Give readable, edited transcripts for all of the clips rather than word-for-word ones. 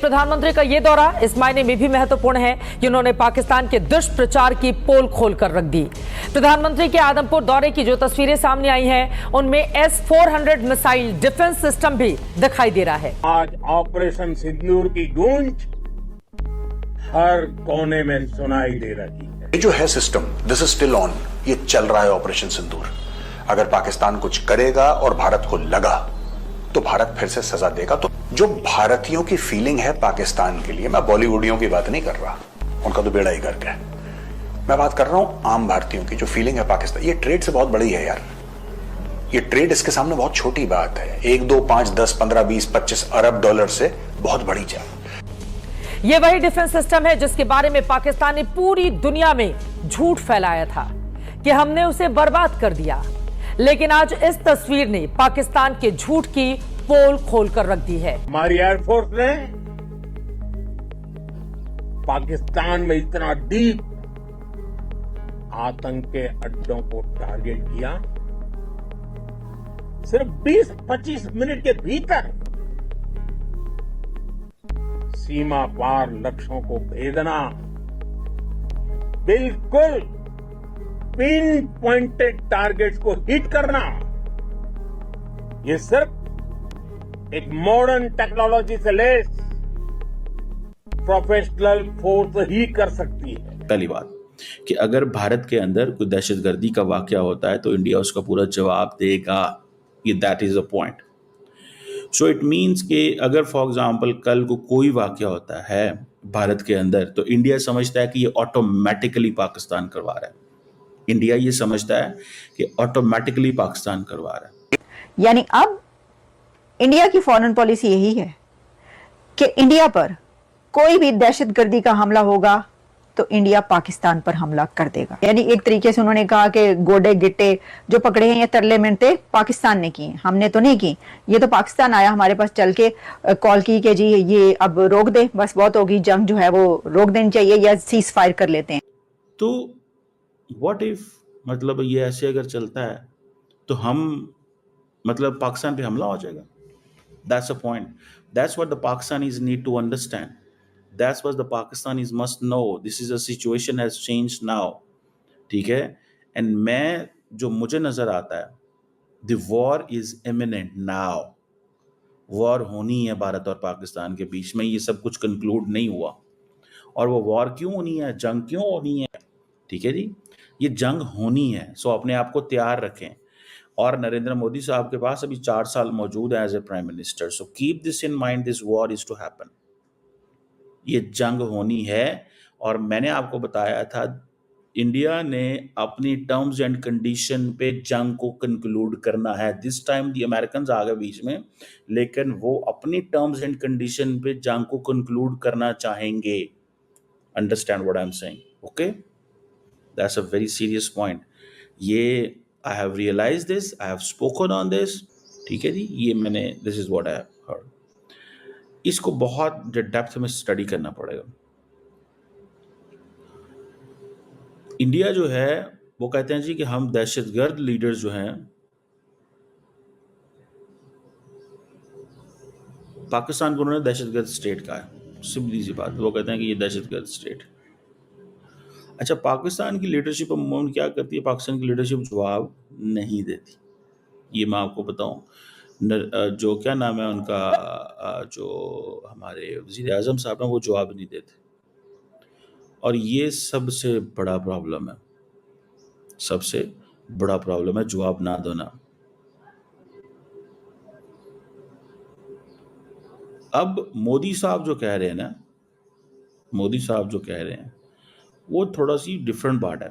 प्रधानमंत्री का ये दौरा इस मायने में भी महत्वपूर्ण है कि उन्होंने पाकिस्तान के दुष्प्रचार की पोल खोलकर रख दी। प्रधानमंत्री के आदमपुर दौरे की जो तस्वीरें सामने आई हैं, उनमें S-400 मिसाइल डिफेंस सिस्टम भी दिखाई दे रहा है। आज ऑपरेशन सिंदूर की गूंज हर कोने में सुनाई दे रही है। ये जो है system, this is still on, ये चल रहा है ऑपरेशन सिंदूर। अगर पाकिस्तान कुछ करेगा और भारत को लगा तो भारत फिर से सजा देगा। तो जो भारतीयों की फीलिंग है पाकिस्तान के लिए, मैं बॉलीवुडियों की बात नहीं कर रहा, उनका तो बेड़ा ही गर्क है। मैं बात कर रहा हूं आम भारतीयों की जो फीलिंग है पाकिस्तान, ये ट्रेड से बहुत बड़ी है यार। ये ट्रेड इसके सामने बहुत छोटी बात है। 1, 2, 5, 10, 15, 20, 25 अरब डॉलर से बहुत बड़ी जाए। ये वही डिफेंस सिस्टम है जिसके बारे में पाकिस्तान ने पूरी दुनिया में झूठ फैलाया था कि हमने उसे बर्बाद कर दिया, लेकिन आज इस तस्वीर ने पाकिस्तान के झूठ की पोल खोलकर रख दी है। हमारी एयरफोर्स ने पाकिस्तान में इतना डीप आतंक के अड्डों को टारगेट किया, सिर्फ 20-25 मिनट के भीतर सीमा पार लक्ष्यों को भेदना, बिल्कुल पिन पॉइंटेड टारगेट्स को हिट करना, ये सिर्फ एक मॉडर्न टेक्नोलॉजी से लेस प्रोफेशनल फोर्स ही कर सकती है। पहली बात कि अगर भारत के अंदर कोई दहशतगर्दी का वाकया होता है तो इंडिया उसका पूरा जवाब देगा। ये that is a point. So it means कि अगर फॉर एग्जाम्पल कल को कोई वाकया होता है भारत के अंदर तो इंडिया समझता है कि ये ऑटोमेटिकली पाकिस्तान करवा रहा है। इंडिया ये समझता है कि ऑटोमेटिकली पाकिस्तान करवा रहा है। यानी अब इंडिया की फॉरेन पॉलिसी यही है कि इंडिया पर कोई भी दहशतगर्दी का हमला होगा तो इंडिया पाकिस्तान पर हमला कर देगा। यानी एक तरीके से उन्होंने कहा कि गोडे गिट्टे जो पकड़े हैं ये तरले मिनटे पाकिस्तान ने किए, हमने तो नहीं की। ये तो पाकिस्तान आया हमारे पास चल के कॉल की कि जी ये अब रोक दे, बस बहुत होगी, जंग जो है वो रोक देनी चाहिए या सीज फायर कर लेते हैं। तो व्हाट इफ मतलब ये ऐसे अगर चलता है तो हम मतलब पाकिस्तान पे हमला हो जाएगा। That's a point. That's what the Pakistanis need to understand. That's what the Pakistanis must know. This is a situation has changed now. ठीक है। एंड मैं जो मुझे नजर आता है, the war is imminent now. War होनी है भारत और पाकिस्तान के बीच में। ये सब कुछ कंक्लूड नहीं हुआ। और वो वॉर क्यों होनी है, जंग क्यों होनी है, ठीक है जी, ये जंग होनी है। सो अपने आप को तैयार रखें। और नरेंद्र मोदी साहब के पास अभी 4 साल मौजूद है as a prime minister. So keep this in mind, this war is to happen. ये जंग होनी है। और मैंने आपको बताया था इंडिया ने अपनी टर्म्स एंड कंडीशन पे जंग को कंक्लूड करना है। दिस टाइम द अमेरिकन आ गए बीच में, लेकिन वो अपनी टर्म्स एंड कंडीशन पे जंग को कंक्लूड करना चाहेंगे। Understand what I am saying? Okay, that's a very serious point. ये I have realized this, I have spoken on this, ठीक है जी, ये मैंने this is what I have heard। इसको बहुत डेप्थ में स्टडी करना पड़ेगा। इंडिया जो है वो कहते हैं जी कि हम दहशतगर्द लीडर्स जो हैं, पाकिस्तान को उन्होंने दहशतगर्द स्टेट कहा है। सिंपली सी बात, वो कहते हैं कि ये दहशतगर्द स्टेट। अच्छा, पाकिस्तान की लीडरशिप अमूमन क्या करती है? पाकिस्तान की लीडरशिप जवाब नहीं देती। ये मैं आपको बताऊं, जो क्या नाम है उनका, जो हमारे वज़ीर आज़म साहब हैं, वो जवाब नहीं देते। और ये सबसे बड़ा प्रॉब्लम है, सबसे बड़ा प्रॉब्लम है जवाब ना देना। अब मोदी साहब जो कह रहे हैं ना, मोदी साहब जो कह रहे हैं वो थोड़ा सी डिफरेंट बात है।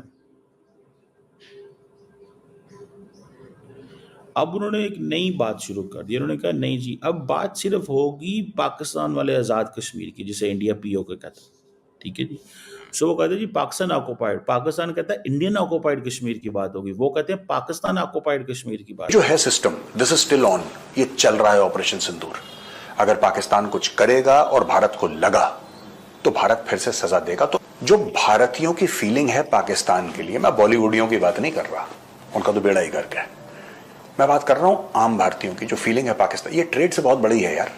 अब उन्होंने एक नई बात शुरू कर दी। उन्होंने कहा नहीं जी, अब बात सिर्फ होगी पाकिस्तान वाले आज़ाद कश्मीर की, जिसे इंडिया पीओके कहता है, ठीक है जी। सो वो कहते हैं जी पाकिस्तान ऑक्युपाइड, पाकिस्तान कहता है इंडियन ऑक्युपाइड कश्मीर की बात होगी, वो कहते हैं पाकिस्तान ऑक्युपाइड कश्मीर की बात। जो है system, this is still on, ये चल रहा है ऑपरेशन सिंदूर। अगर पाकिस्तान कुछ करेगा और भारत को लगा तो भारत फिर से सजा देगा। तो जो भारतीयों की फीलिंग है पाकिस्तान के लिए, मैं बॉलीवुडियों की बात नहीं कर रहा, उनका तो बेड़ा ही गर्क है। मैं बात कर रहा हूं आम भारतीयों की जो फीलिंग है पाकिस्तान, ये ट्रेड से बहुत बड़ी है यार।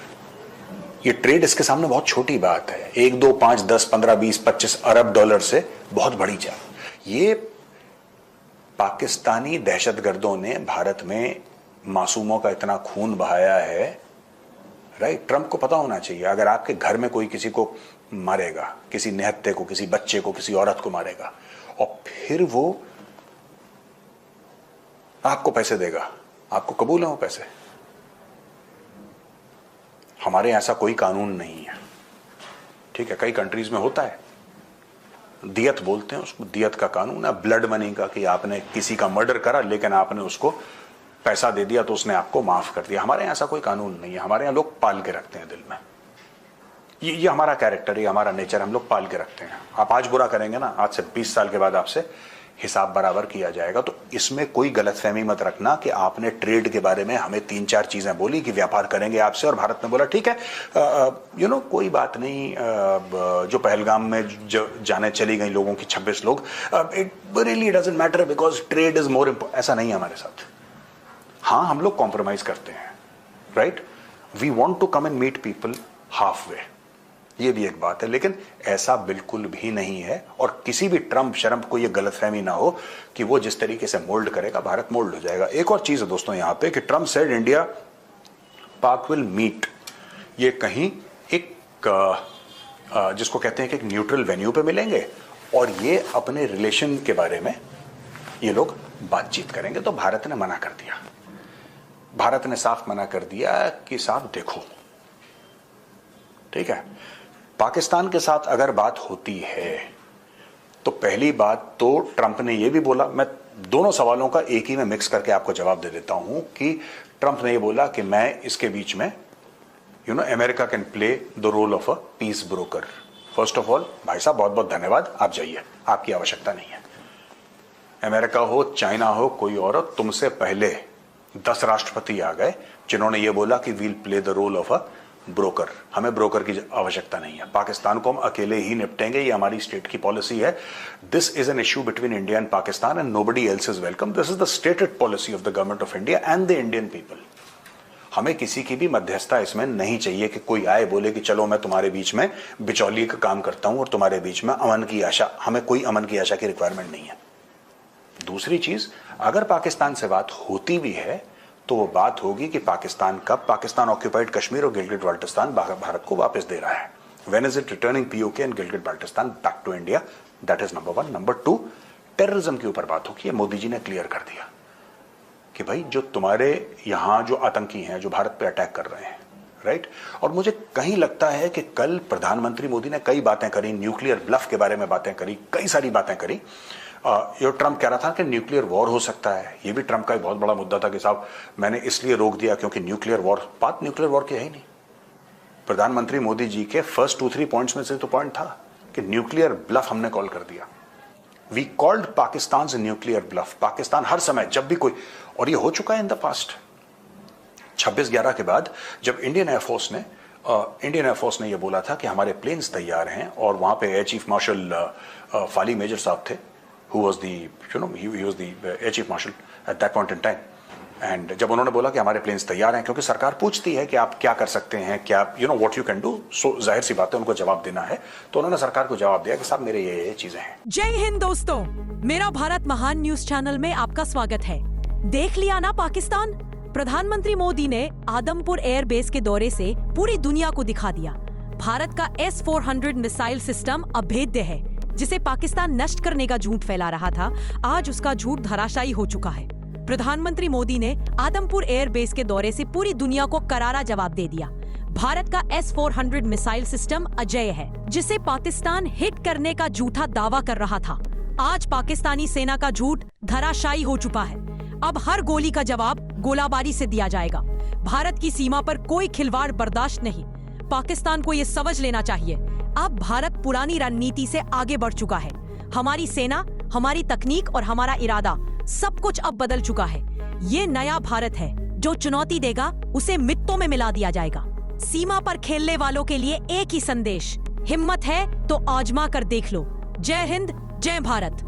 ये ट्रेड इसके सामने बहुत छोटी बात है। 1, 2, 5, 10, 15, 20, 25 अरब डॉलर से बहुत बड़ी चाल। ये पाकिस्तानी दहशतगर्दों ने भारत में मासूमों का इतना खून बहाया है, राइट। ट्रंप को पता होना चाहिए, अगर आपके घर में कोई किसी को मारेगा, किसी निहत्थे को, किसी बच्चे को, किसी औरत को मारेगा और फिर वो आपको पैसे देगा, आपको कबूल है वो पैसे? हमारे यहां ऐसा कोई कानून नहीं है, ठीक है। कई कंट्रीज में होता है, दियत बोलते हैं उसको, दियत का कानून है, ब्लड मनी का, कि आपने किसी का मर्डर करा लेकिन आपने उसको पैसा दे दिया तो उसने आपको माफ कर दिया। हमारे यहां ऐसा कोई कानून नहीं है। हमारे यहां लोग पाल के रखते हैं दिल में, ये हमारा कैरेक्टर, ये हमारा नेचर, हम लोग पाल के रखते हैं। आप आज बुरा करेंगे ना, आज से 20 साल के बाद आपसे हिसाब बराबर किया जाएगा। तो इसमें कोई गलतफहमी मत रखना कि आपने ट्रेड के बारे में हमें 3-4 चीजें बोली कि व्यापार करेंगे आपसे, और भारत ने बोला ठीक है, कोई बात नहीं। जो पहलगाम में जाने चली गई लोगों की 26 लोग, it really doesn't matter because trade is more important. ऐसा नहीं है हमारे साथ। हाँ, हम लोग कॉम्प्रोमाइज करते हैं, right. We want to come and meet people half way, ये भी एक बात है, लेकिन ऐसा बिल्कुल भी नहीं है। और किसी भी ट्रंप शरम्प को ये गलतफहमी ना हो कि वो जिस तरीके से मोल्ड करेगा भारत मोल्ड हो जाएगा। एक और चीज है दोस्तों यहां पे कि ट्रंप सेड इंडिया पाक विल मीट, ये कहीं एक जिसको कहते हैं कि एक न्यूट्रल वेन्यू पे मिलेंगे और ये अपने रिलेशन के बारे में ये लोग बातचीत करेंगे। तो भारत ने मना कर दिया, भारत ने साफ मना कर दिया कि साहब देखो, ठीक है, पाकिस्तान के साथ अगर बात होती है तो पहली बात तो ट्रंप ने यह भी बोला, मैं दोनों सवालों का एक ही में मिक्स करके आपको जवाब दे देता हूं कि ट्रंप ने यह बोला कि मैं इसके बीच में America can play the role of a peace broker. First of all भाई साहब बहुत बहुत धन्यवाद, आप जाइए, आपकी आवश्यकता नहीं है। अमेरिका हो, चाइना हो, कोई और हो, तुमसे पहले 10 राष्ट्रपति आ गए जिन्होंने यह बोला कि we'll play the role of a broker. हमें ब्रोकर की आवश्यकता नहीं है, पाकिस्तान को हम अकेले ही निपटेंगे, ये हमारी स्टेट की पॉलिसी है। This is an issue between India and Pakistan and nobody else is welcome. This is the stated policy of the government of India and the Indian people. हमें किसी की भी मध्यस्थता इसमें नहीं चाहिए कि कोई आए बोले कि चलो मैं तुम्हारे बीच में बिचौलिए का काम करता हूं और तुम्हारे बीच में अमन की आशा। हमें कोई अमन की आशा की रिक्वायरमेंट नहीं है। दूसरी चीज, अगर पाकिस्तान से बात होती भी है तो वो बात होगी कि पाकिस्तान कब पाकिस्तान ऑक्यूपाइड कश्मीर और गिलगिट बाल्टिस्तान भारत को वापस दे रहा है। When is it returning PoK and Gilgit Baltistan back to India? That is number 1। Number 2, terrorism के ऊपर बात होगी। मोदी जी ने क्लियर कर दिया कि भाई जो तुम्हारे यहां जो आतंकी हैं जो भारत पे अटैक कर रहे हैं, राइट। और मुझे कहीं लगता है कि कल प्रधानमंत्री मोदी ने कई बातें करी, न्यूक्लियर ब्लफ के बारे में बातें करी, कई सारी बातें करी। ये ट्रंप कह रहा था कि न्यूक्लियर वॉर हो सकता है, ये भी ट्रंप का एक बहुत बड़ा मुद्दा था कि साहब मैंने इसलिए रोक दिया क्योंकि न्यूक्लियर वॉर, बात न्यूक्लियर वॉर की है ही नहीं। प्रधानमंत्री मोदी जी के फर्स्ट 2-3 पॉइंट्स में से तो पॉइंट था कि न्यूक्लियर ब्लफ हमने कॉल कर दिया। वी कॉल्ड पाकिस्तान से न्यूक्लियर ब्लफ। पाकिस्तान हर समय जब भी कोई, और ये हो चुका है इन द पास्ट, 26/11 के बाद जब इंडियन एयरफोर्स ने यह बोला था कि हमारे प्लेन्स तैयार हैं, और वहां पे air chief marshal Fali Major साहब थे, who was the air chief marshal at that point in time, and जब उन्होंने बोला कि हमारे प्लेन्स तैयार हैं, क्योंकि सरकार पूछती है कि आप क्या कर सकते हैं, क्या what you can do, so जाहिर सी बात है उनको जवाब देना है, तो उन्होंने सरकार को जवाब दिया कि साहब मेरे ये चीजें हैं। जय हिंद दोस्तों, मेरा भारत महान न्यूज चैनल में आपका स्वागत है। देख लिया ना पाकिस्तान, प्रधानमंत्री मोदी ने आदमपुर एयरबेस के दौरे से पूरी दुनिया को दिखा दिया भारत का S-400 मिसाइल सिस्टम अभेद्य है, जिसे पाकिस्तान नष्ट करने का झूठ फैला रहा था। आज उसका झूठ धराशायी हो चुका है। प्रधानमंत्री मोदी ने आदमपुर एयरबेस के दौरे से पूरी दुनिया को करारा जवाब दे दिया। भारत का S-400 मिसाइल सिस्टम अजेय है, जिसे पाकिस्तान हिट करने का झूठा दावा कर रहा था। आज पाकिस्तानी सेना का झूठ धराशायी हो चुका है। अब हर गोली का जवाब गोलाबारी से दिया जाएगा। भारत की सीमा पर कोई खिलवाड़ बर्दाश्त नहीं। पाकिस्तान को ये समझ लेना चाहिए, अब भारत पुरानी रणनीति से आगे बढ़ चुका है। हमारी सेना, हमारी तकनीक और हमारा इरादा सब कुछ अब बदल चुका है। ये नया भारत है, जो चुनौती देगा उसे मित्तों में मिला दिया जाएगा। सीमा पर खेलने वालों के लिए एक ही संदेश, हिम्मत है तो आजमा कर देख लो। जय हिंद, जय भारत।